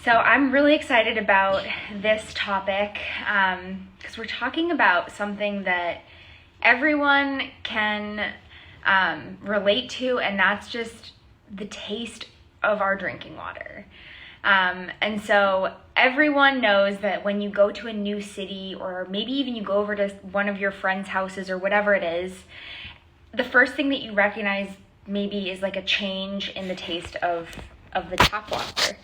So I'm really excited about this topic because we're talking about something that everyone can relate to, and that's just the taste of our drinking water. And so everyone knows that when you go to a new city, or maybe even you go over to one of your friends' houses or whatever it is, the first thing that you recognize maybe is like a change in the taste of the tap water.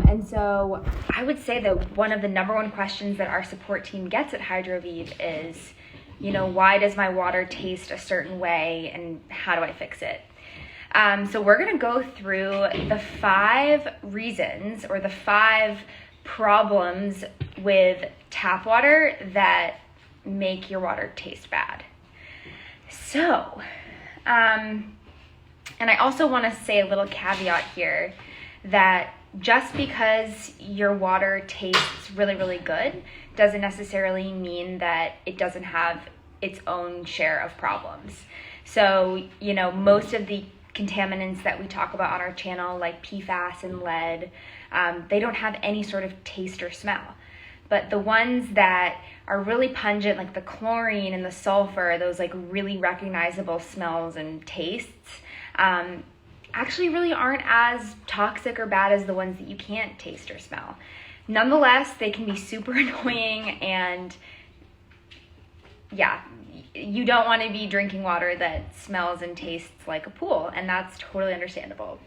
And so I would say that one of the number one questions that our support team gets at Hydroviv is, why does my water taste a certain way and how do I fix it? So we're going to go through the 5 reasons or the 5 problems with tap water that make your water taste bad. So, and I also want to say a little caveat here that just because your water tastes really, really good doesn't necessarily mean that it doesn't have its own share of problems. So, most of the contaminants that we talk about on our channel, like PFAS and lead, they don't have any sort of taste or smell. But the ones that are really pungent, like the chlorine and the sulfur, those like really recognizable smells and tastes, actually really aren't as toxic or bad as the ones that you can't taste or smell. Nonetheless, they can be super annoying, and you don't want to be drinking water that smells and tastes like a pool, and that's totally understandable.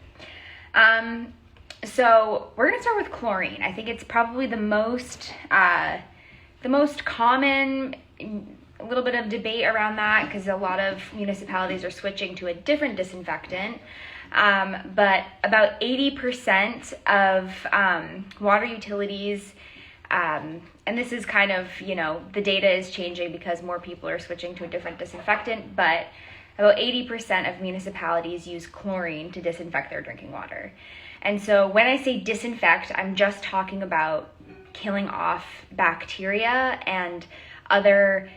So we're going to start with chlorine. I think it's probably the most common. A little bit of debate around that because a lot of municipalities are switching to a different disinfectant. But about 80% of water utilities, and this is kind of, the data is changing because more people are switching to a different disinfectant, but about 80% of municipalities use chlorine to disinfect their drinking water. And so when I say disinfect, I'm just talking about killing off bacteria and other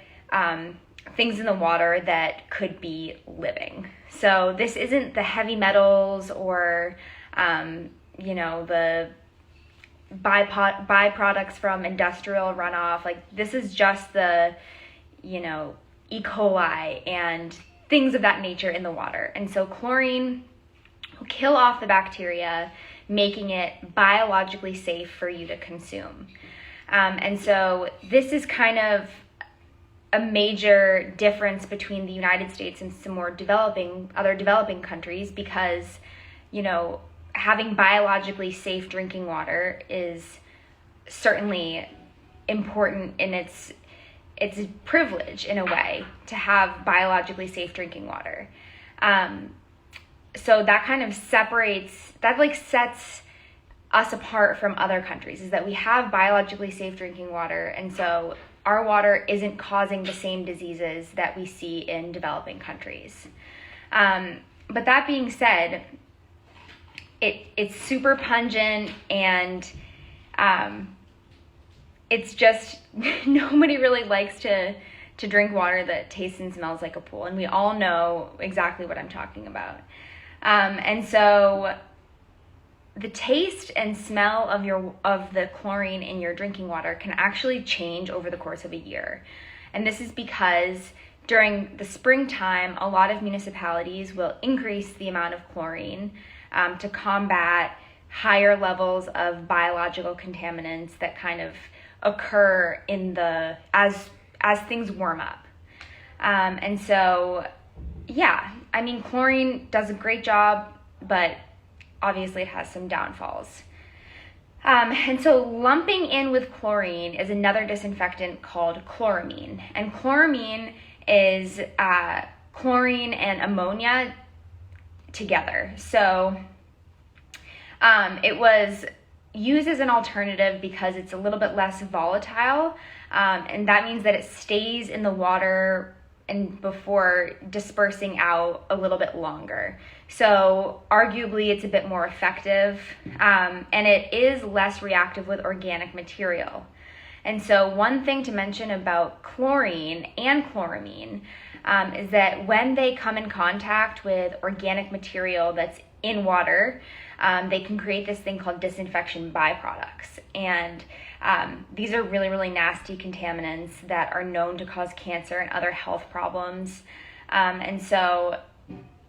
things in the water that could be living. So this isn't the heavy metals or, the byproducts from industrial runoff. Like, this is just the, E. coli and things of that nature in the water. And so chlorine will kill off the bacteria, making it biologically safe for you to consume. And so this is kind of a major difference between the United States and some more other developing countries because, having biologically safe drinking water is certainly important, in its privilege in a way to have biologically safe drinking water. So that kind of sets us apart from other countries, is that we have biologically safe drinking water, and so our water isn't causing the same diseases that we see in developing countries. But that being said, it's super pungent, and it's just nobody really likes to drink water that tastes and smells like a pool, and we all know exactly what I'm talking about. And so the taste and smell of the chlorine in your drinking water can actually change over the course of a year. And this is because during the springtime, a lot of municipalities will increase the amount of chlorine to combat higher levels of biological contaminants that kind of occur as things warm up. And so, chlorine does a great job, but obviously it has some downfalls. And so lumping in with chlorine is another disinfectant called chloramine. And chloramine is chlorine and ammonia together. So it was used as an alternative because it's a little bit less volatile, and that means that it stays in the water and before dispersing out a little bit longer. So arguably it's a bit more effective, and it is less reactive with organic material. And so one thing to mention about chlorine and chloramine is that when they come in contact with organic material that's in water, they can create this thing called disinfection byproducts. And these are really, really nasty contaminants that are known to cause cancer and other health problems. And so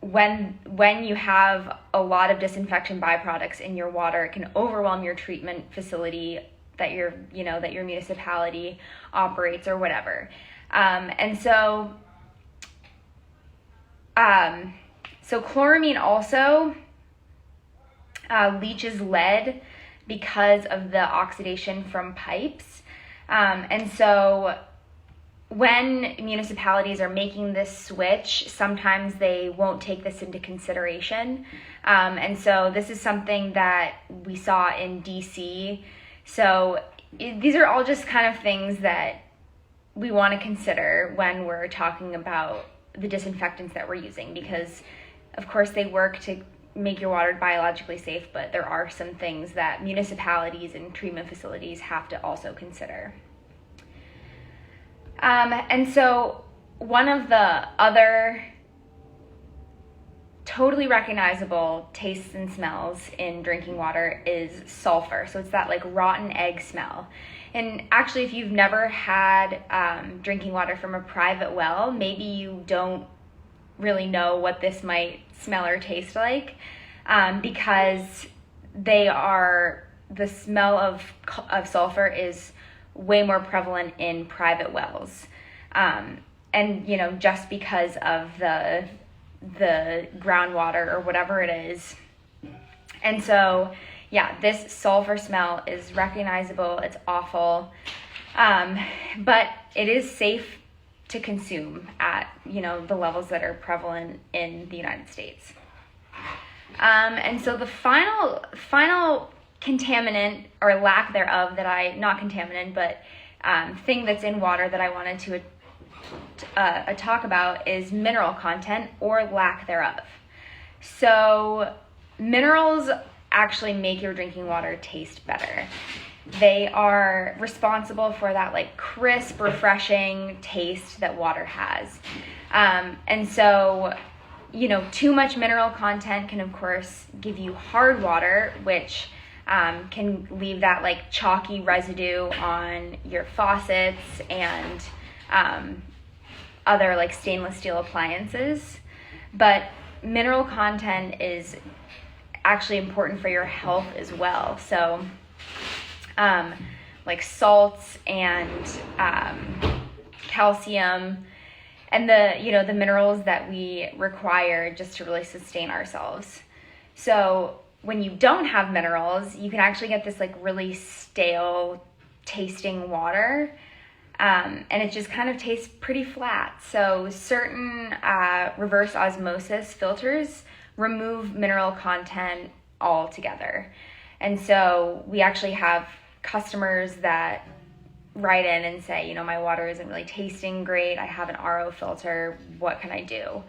when you have a lot of disinfection byproducts in your water, it can overwhelm your treatment facility that your municipality operates or whatever. So chloramine also leaches lead because of the oxidation from pipes. And so when municipalities are making this switch, sometimes they won't take this into consideration. And so this is something that we saw in DC. So these are all just kind of things that we want to consider when we're talking about the disinfectants that we're using, because of course they work to make your water biologically safe, but there are some things that municipalities and treatment facilities have to also consider. And so one of the other totally recognizable tastes and smells in drinking water is sulfur. So it's that like rotten egg smell. And actually, if you've never had drinking water from a private well, maybe you don't really know what this might smell or taste like, because the smell of sulfur is way more prevalent in private wells. And, just because of the groundwater or whatever it is. And so, yeah, this sulfur smell is recognizable. It's awful. But it is safe to consume at, the levels that are prevalent in the United States. And so the final contaminant or lack thereof thing that's in water that I wanted to talk about is mineral content or lack thereof. So minerals actually make your drinking water taste better. They are responsible for that like crisp, refreshing taste that water has. And so, too much mineral content can of course give you hard water, which can leave that like chalky residue on your faucets and other like stainless steel appliances. But mineral content is actually important for your health as well. So like salts and calcium and the minerals that we require just to really sustain ourselves. So when you don't have minerals, you can actually get this like really stale tasting water. And it just kind of tastes pretty flat. So certain reverse osmosis filters remove mineral content altogether. And so we actually have customers that write in and say, my water isn't really tasting great. I have an RO filter. What can I do?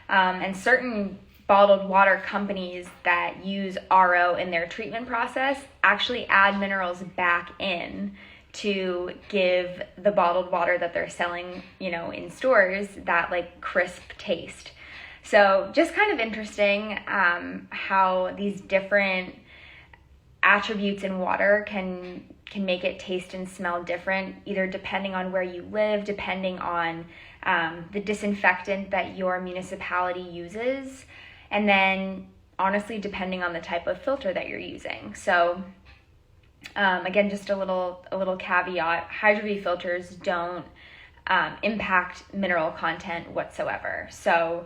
And certain bottled water companies that use RO in their treatment process actually add minerals back in to give the bottled water that they're selling, in stores that like crisp taste. So just kind of interesting how these different attributes in water can make it taste and smell different, either depending on where you live, depending on the disinfectant that your municipality uses, and then honestly depending on the type of filter that you're using. So again, just a little caveat, Hydroviv filters don't impact mineral content whatsoever. So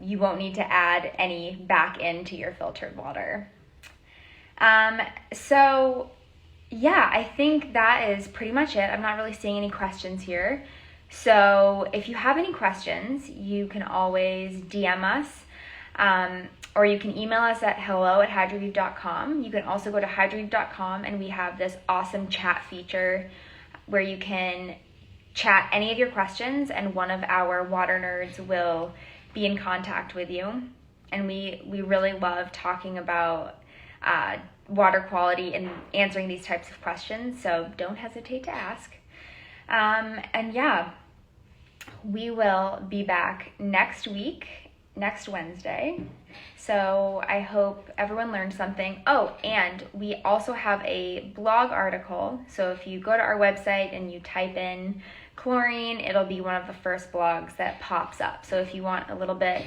you won't need to add any back into your filtered water. So yeah, I think that is pretty much it. I'm not really seeing any questions here. So if you have any questions, you can always DM us, or you can email us at hello@hydroviv.com. You can also go to hydroviv.com, and we have this awesome chat feature where you can chat any of your questions, and one of our water nerds will be in contact with you. And we really love talking about water quality and answering these types of questions, so don't hesitate to ask. And yeah, we will be back next week, next Wednesday. So I hope everyone learned something. Oh, and we also have a blog article. So if you go to our website and you type in chlorine, it'll be one of the first blogs that pops up. So if you want a little bit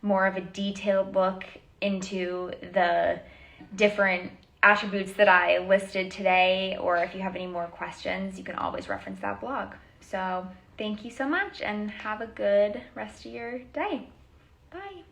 more of a detailed look into the different attributes that I listed today, or if you have any more questions, you can always reference that blog. So thank you so much and have a good rest of your day. Bye.